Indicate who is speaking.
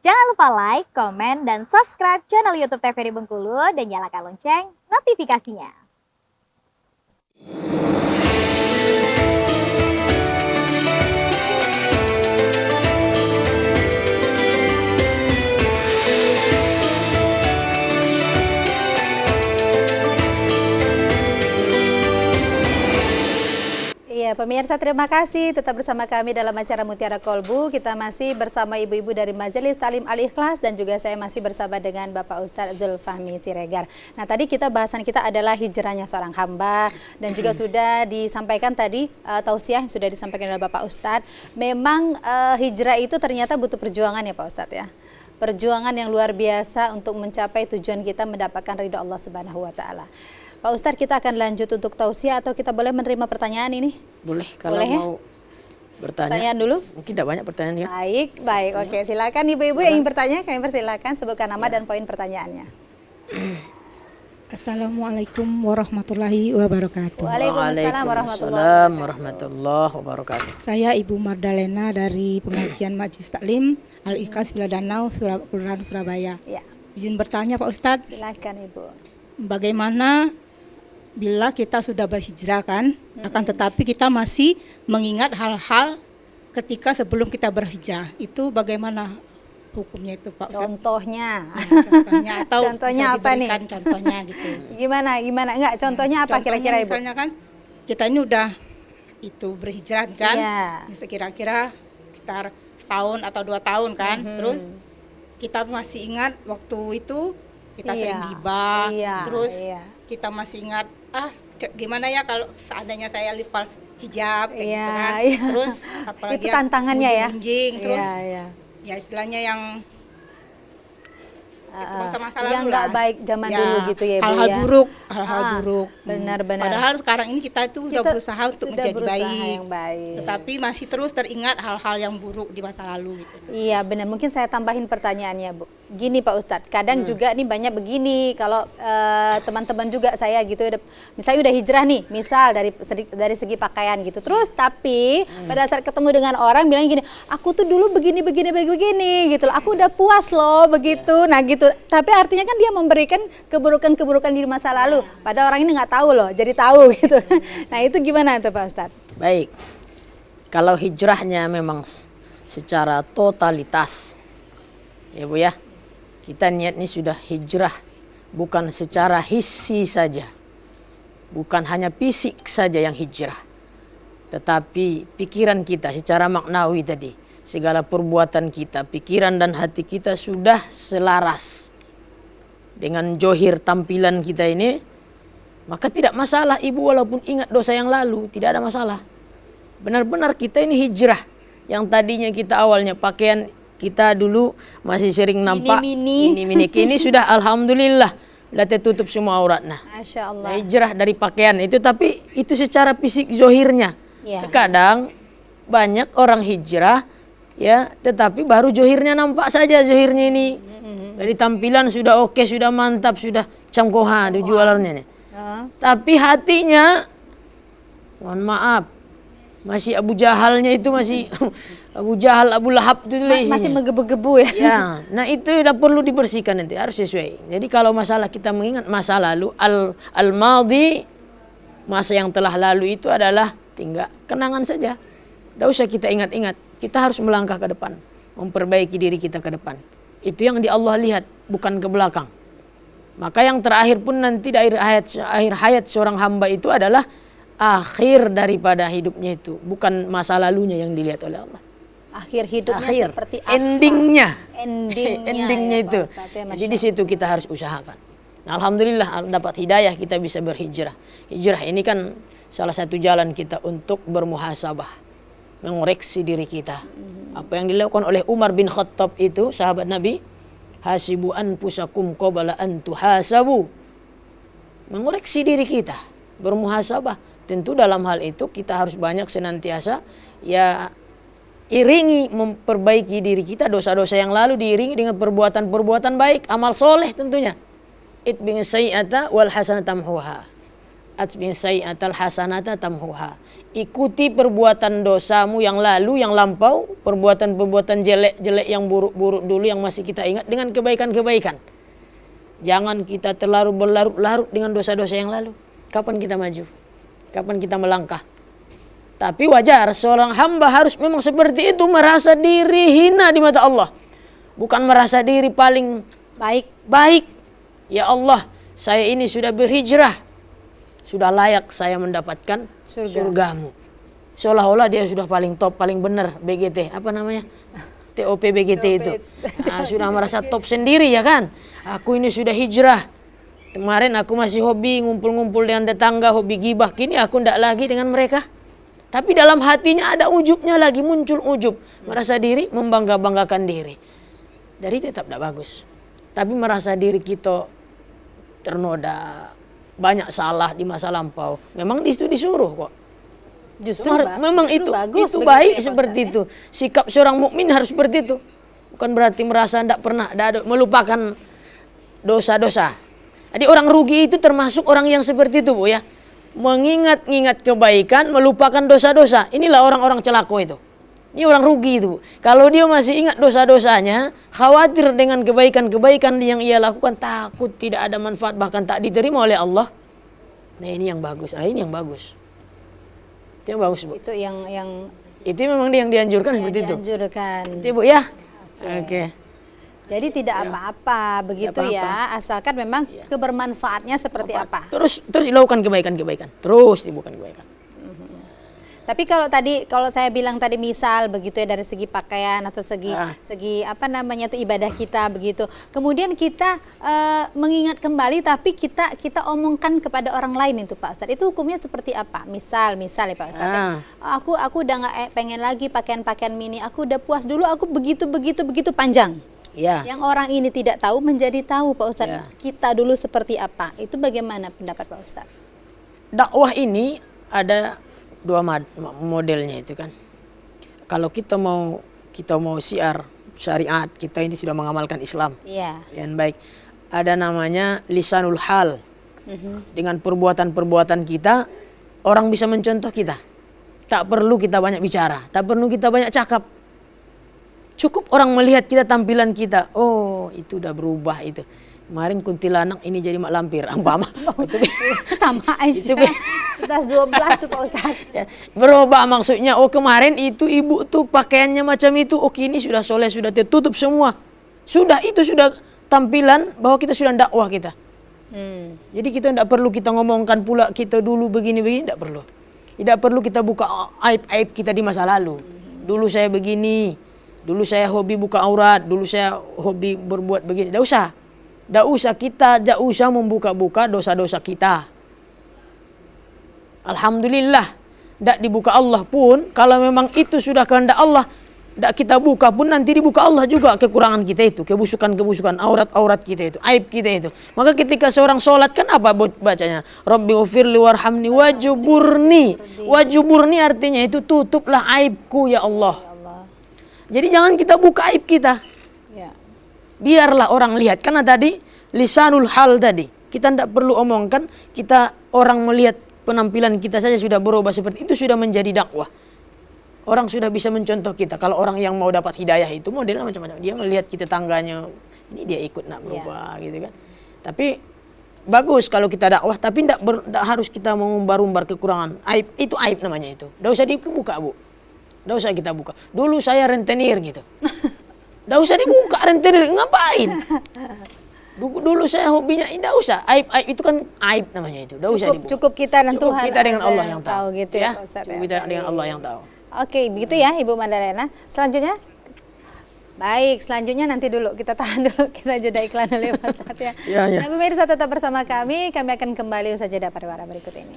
Speaker 1: Jangan lupa like, komen, dan subscribe channel YouTube TVRI Bengkulu dan nyalakan lonceng notifikasinya.
Speaker 2: Ya, pemirsa terima kasih tetap bersama kami dalam acara Mutiara Kolbu. Kita masih bersama ibu-ibu dari Majelis Ta'lim Al-Ikhlas dan juga saya masih bersama dengan Bapak Ustadz Zulfahmi Siregar. Nah, tadi bahasan kita adalah hijrahnya seorang hamba dan juga sudah disampaikan tadi tausiah yang sudah disampaikan oleh Bapak Ustadz. Memang hijrah itu ternyata butuh perjuangan ya Pak Ustadz ya. Perjuangan yang luar biasa untuk mencapai tujuan kita mendapatkan ridho Allah Subhanahu wa taala. Pak Ustadz, kita akan lanjut untuk tausiah atau kita boleh menerima pertanyaan ini?
Speaker 3: Boleh, kalau
Speaker 2: boleh,
Speaker 3: mau bertanya.
Speaker 2: Pertanyaan dulu?
Speaker 3: Mungkin tidak banyak pertanyaan ya.
Speaker 2: Baik. Oke, silakan ibu-ibu yang ingin bertanya, kami persilakan sebutkan nama dan poin pertanyaannya.
Speaker 4: Assalamualaikum warahmatullahi wabarakatuh.
Speaker 2: Waalaikumsalam
Speaker 3: warahmatullahi wabarakatuh.
Speaker 4: Saya Ibu Mardalena dari pengajian Majelis Taklim Al-Ikhlas Villa Danau, Surabaya.
Speaker 2: Ya.
Speaker 4: Izin bertanya Pak Ustadz,
Speaker 2: Silakan Ibu.
Speaker 4: bagaimana bila kita sudah berhijrah kan, akan tetapi kita masih mengingat hal-hal ketika sebelum kita berhijrah, itu bagaimana hukumnya itu Pak Ustadz?
Speaker 2: Contohnya.
Speaker 4: Contohnya atau
Speaker 2: Contohnya
Speaker 4: bisa
Speaker 2: apa nih?
Speaker 4: diberikan contohnya gitu.
Speaker 2: Gimana? Enggak, contohnya apa
Speaker 4: Contohnya
Speaker 2: kira-kira Ibu?
Speaker 4: Misalnya kan kita ini udah itu berhijrah kan,
Speaker 2: Iya.
Speaker 4: kira-kira sekitar setahun atau 2 tahun kan, terus kita masih ingat waktu itu kita sering gibah, terus kita masih ingat gimana ya kalau seandainya saya lepas hijab kayak gitu kan, terus apalagi
Speaker 2: Itu tantangannya ya?
Speaker 4: terus
Speaker 2: Iya.
Speaker 4: ya istilahnya yang masa-masa
Speaker 2: yang
Speaker 4: lalu
Speaker 2: nggak
Speaker 4: lah.
Speaker 2: baik zaman dulu gitu ya Ibu
Speaker 4: hal-hal
Speaker 2: ya?
Speaker 4: buruk, hal-hal buruk.
Speaker 2: Benar.
Speaker 4: Padahal sekarang ini kita itu sudah berusaha untuk
Speaker 2: sudah
Speaker 4: menjadi
Speaker 2: berusaha
Speaker 4: baik,
Speaker 2: yang baik.
Speaker 4: tetapi masih terus teringat hal-hal yang buruk di masa lalu gitu.
Speaker 2: Iya benar, mungkin saya tambahin pertanyaannya Bu. Gini Pak Ustadz, kadang juga nih banyak begini, kalau teman-teman juga saya gitu, misalnya udah hijrah nih, misal dari segi pakaian gitu, terus tapi pada saat ketemu dengan orang bilang gini, aku tuh dulu begini gitu, aku udah puas loh begitu, nah gitu, tapi artinya kan dia memberikan keburukan-keburukan di masa lalu, pada orang ini nggak tahu loh, jadi tahu gitu. Nah itu gimana tuh Pak Ustadz?
Speaker 3: Baik, kalau hijrahnya memang secara totalitas, ya Bu ya, kita niat ini sudah hijrah, bukan secara hissi saja, bukan hanya fisik saja yang hijrah, tetapi pikiran kita secara maknawi tadi, segala perbuatan kita, pikiran dan hati kita sudah selaras dengan johir tampilan kita ini, maka tidak masalah Ibu walaupun ingat dosa yang lalu, tidak ada masalah. Benar-benar kita ini hijrah, yang tadinya kita awalnya pakaian kita dulu masih sering nampak mini kini sudah alhamdulillah sudah tertutup semua auratnya.
Speaker 2: Masya Allah.
Speaker 3: Hijrah dari pakaian itu, tapi itu secara fisik zohirnya. Terkadang banyak orang hijrah ya, tetapi baru zohirnya nampak saja, zohirnya ini dari tampilan sudah oke, sudah mantap, sudah camkoha jualannya nih. Tapi hatinya, mohon maaf, masih Abu Jahalnya itu masih Abu Jahal, Abu Lahab itu
Speaker 2: masih menggebu-gebu ya.
Speaker 3: Ya, nah itu udah perlu dibersihkan nanti, harus sesuai. Jadi kalau masalah kita mengingat masa lalu, al-madhi, masa yang telah lalu itu adalah tinggal kenangan saja. Tidak usah kita ingat-ingat. Kita harus melangkah ke depan, memperbaiki diri kita ke depan. Itu yang di Allah lihat, bukan ke belakang. Maka yang terakhir pun nanti di akhir hayat seorang hamba itu adalah akhir daripada hidupnya itu, bukan masa lalunya yang dilihat oleh Allah.
Speaker 2: Akhir hidupnya seperti apa?
Speaker 3: Endingnya
Speaker 2: ya,
Speaker 3: itu. Jadi di situ kita harus usahakan. Nah, alhamdulillah dapat hidayah kita bisa berhijrah. Hijrah ini kan salah satu jalan kita untuk bermuhasabah, mengoreksi diri kita. Apa yang dilakukan oleh Umar bin Khattab itu, sahabat Nabi, hasibu anfusakum qabla an tuhasabu. Mengoreksi diri kita, bermuhasabah. Tentu dalam hal itu kita harus banyak senantiasa ya iringi memperbaiki diri kita, dosa-dosa yang lalu diiringi dengan perbuatan-perbuatan baik, amal soleh tentunya. Itbing sayyi'ata wal hasanata tamhuha. atbi sayyi'atal hasanata tamhuha. Ikuti perbuatan dosamu yang lalu, yang lampau, perbuatan-perbuatan jelek-jelek yang buruk-buruk dulu yang masih kita ingat dengan kebaikan-kebaikan. Jangan kita terlalu berlarut-larut dengan dosa-dosa yang lalu. Kapan kita maju? Kapan kita melangkah? Tapi wajar seorang hamba harus memang seperti itu, merasa diri hina di mata Allah. Bukan merasa diri paling baik. Ya Allah, saya ini sudah berhijrah. Sudah layak saya mendapatkan surgamu. Seolah-olah dia sudah paling top, paling benar BGT. Apa namanya? TOP BGT itu. Nah, sudah merasa top sendiri ya kan? Aku ini sudah hijrah. Kemarin aku masih hobi ngumpul-ngumpul dengan tetangga, hobi gibah. Kini aku ndak lagi dengan mereka. Tapi dalam hatinya ada ujubnya lagi, muncul ujub. Merasa diri, membangga-banggakan diri. Dari itu tetap tidak bagus. Tapi merasa diri kita ternoda, banyak salah di masa lampau. Memang di situ disuruh kok. Memang itu bagus, itu baik seperti itu. Sikap seorang mukmin harus seperti itu. Bukan berarti merasa tidak pernah melupakan dosa-dosa. Jadi orang rugi itu termasuk orang yang seperti itu, Bu ya. Mengingat-ingat kebaikan, melupakan dosa-dosa. Inilah orang-orang celako itu. Ini orang rugi itu, Bu. Kalau dia masih ingat dosa-dosanya, khawatir dengan kebaikan-kebaikan yang ia lakukan, takut tidak ada manfaat, bahkan tak diterima oleh Allah. Nah ini yang bagus. Ini yang bagus. Itu yang bagus, Bu.
Speaker 2: Itu yang
Speaker 3: itu memang yang dianjurkan seperti itu. Itu, Bu ya. Oke.
Speaker 2: Jadi tidak apa-apa begitu ya, asalkan memang kebermanfaatnya seperti apa.
Speaker 3: Terus dilakukan kebaikan-kebaikan. Terus dilakukan kebaikan.
Speaker 2: Tapi kalau saya bilang tadi misal begitu ya, dari segi pakaian atau segi apa namanya itu ibadah kita begitu. Kemudian kita mengingat kembali tapi kita omongkan kepada orang lain itu Pak Ustadz. Itu hukumnya seperti apa? Misal ya Pak Ustadz. Aku udah nggak pengen lagi pakaian mini. Aku udah puas dulu, aku begitu panjang.
Speaker 3: Ya.
Speaker 2: Yang orang ini tidak tahu menjadi tahu Pak Ustadz. Ya. Kita dulu seperti apa? Itu bagaimana pendapat Pak Ustadz?
Speaker 3: Dakwah ini ada dua modelnya itu kan. Kalau kita mau syiar syariat, kita ini sudah mengamalkan Islam. Iya. Yang baik. Ada namanya lisanul hal. Dengan perbuatan-perbuatan kita, orang bisa mencontoh kita. Tak perlu kita banyak bicara, tak perlu kita banyak cakap. Cukup orang melihat kita, tampilan kita. Oh, itu udah berubah itu. Kemarin kuntilanak, ini jadi mak lampir.
Speaker 2: Sama aja. 11-12 tuh Pak Ustadz.
Speaker 3: Ya, berubah maksudnya. Oh kemarin itu ibu tuh pakaiannya macam itu. Oh kini sudah soleh, sudah tertutup semua. Sudah, itu sudah tampilan bahwa kita sudah dakwah kita. Jadi kita tidak perlu kita ngomongkan pula kita dulu begini-begini. Tidak perlu. Tidak perlu kita buka aib-aib kita di masa lalu. Dulu saya begini. Dulu saya hobi buka aurat, dulu saya hobi berbuat begini. Tidak usah kita membuka-buka dosa-dosa kita. Alhamdulillah, tidak dibuka Allah pun, kalau memang itu sudah kehendak Allah, tidak kita buka pun nanti dibuka Allah juga kekurangan kita itu, kebusukan-kebusukan, aurat-aurat kita itu, aib kita itu. Maka ketika seorang sholat kan apa bacanya? Rabbi ufirli warhamni wajuburni. Wajuburni artinya itu tutuplah aibku ya Allah. Jadi jangan kita buka aib kita. Ya. Biarlah orang lihat. Karena tadi lisanul hal tadi. Kita tidak perlu omongkan. Kita orang melihat penampilan kita saja sudah berubah seperti itu, sudah menjadi dakwah. Orang sudah bisa mencontoh kita. Kalau orang yang mau dapat hidayah itu modelnya macam-macam. Dia melihat kita tangganya. Ini dia ikut nak berubah gitu kan. Tapi bagus kalau kita dakwah. Tapi tidak harus kita mengumbar-umbar kekurangan. Aib itu aib namanya itu. Tidak usah dibuka, Bu. Nggak usah kita buka. Dulu saya rentenir gitu. Nggak usah dibuka rentenir. Ngapain? Dulu saya hobinya. Nggak usah. Aib itu kan aib namanya itu. Nggak usah dibuka.
Speaker 2: Cukup kita dan Tuhan.
Speaker 3: Cukup kita dengan Allah yang tahu.
Speaker 2: Gitu ya,
Speaker 3: Cukup kita dengan Allah yang tahu.
Speaker 2: Oke, begitu ya Ibu Madalena. Selanjutnya? Baik, selanjutnya nanti dulu. Kita tahan dulu. Kita jeda iklan dulu ya Pak Ustadz ya. Nah pemirsa tetap bersama kami. Kami akan kembali usai jeda pada waktu berikut ini.